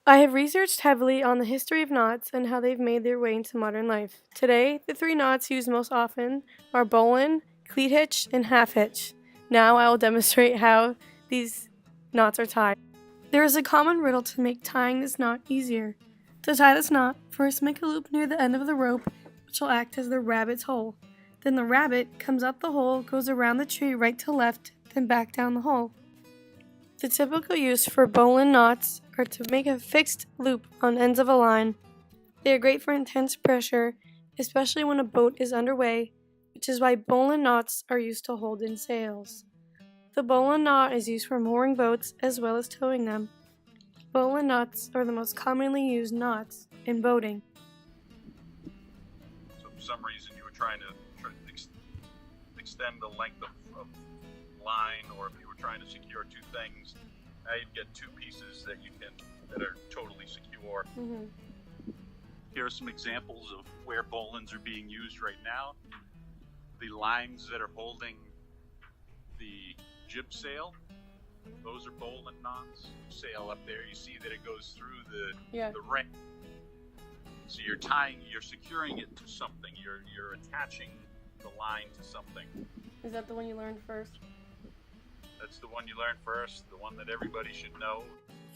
I have researched heavily on the history of knots and how they've made their way into modern life. Today, the three knots used most often are bowline, cleat-hitch, and half-hitch. Now I will demonstrate how these knots are tied. There is a common riddle to make tying this knot easier. To tie this knot, first make a loop near the end of the rope, which will act as the rabbit's hole. Then the rabbit comes up the hole, goes around the tree right to left, then back down the hole. The typical use for bowline knots are to make a fixed loop on ends of a line. They are great for intense pressure, especially when a boat is underway, which is why bowline knots are used to hold in sails. The bowline knot is used for mooring boats as well as towing them. Bowline knots are the most commonly used knots in boating. So for some reason you were trying to extend the length of line, or if you were trying to secure two things, now you get two pieces that are totally secure. Mm-hmm. Here are some examples of where bowlines are being used right now. The lines that are holding the jib sail, those are bowline knots. Sail up there, you see that it goes through the ring. So you're securing it to something. You're attaching the line to something. Is that the one you learned first? That's the one you learn first, the one that everybody should know.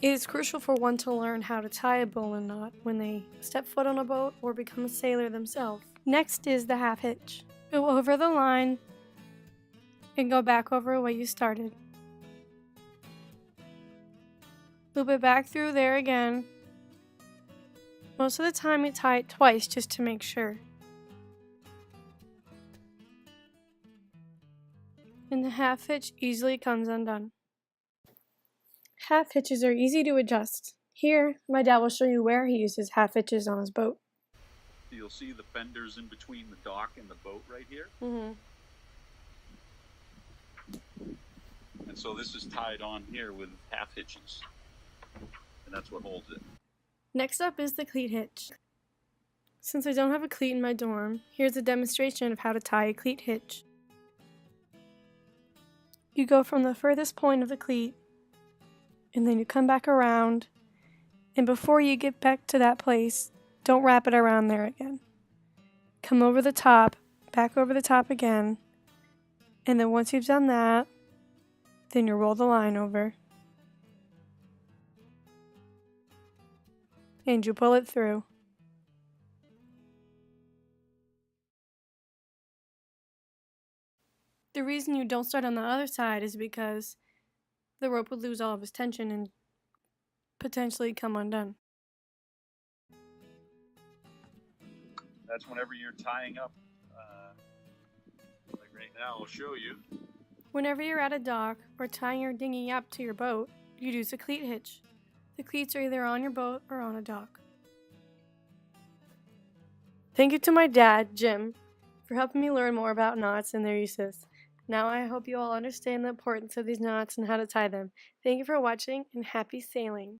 It is crucial for one to learn how to tie a bowline knot when they step foot on a boat or become a sailor themselves. Next is the half hitch. Go over the line and go back over where you started. Loop it back through there again. Most of the time you tie it twice just to make sure. And the half hitch easily comes undone. Half hitches are easy to adjust. Here, my dad will show you where he uses half hitches on his boat. You'll see the fenders in between the dock and the boat right here. Mm-hmm. And so this is tied on here with half hitches. And that's what holds it. Next up is the cleat hitch. Since I don't have a cleat in my dorm, here's a demonstration of how to tie a cleat hitch. You go from the furthest point of the cleat, and then you come back around, and before you get back to that place, don't wrap it around there again. Come over the top, back over the top again, and then once you've done that, then you roll the line over, and you pull it through. The reason you don't start on the other side is because the rope would lose all of its tension and potentially come undone. That's whenever you're tying up. Like right now, I'll show you. Whenever you're at a dock or tying your dinghy up to your boat, you'd use a cleat hitch. The cleats are either on your boat or on a dock. Thank you to my dad, Jim, for helping me learn more about knots and their uses. Now I hope you all understand the importance of these knots and how to tie them. Thank you for watching, and happy sailing!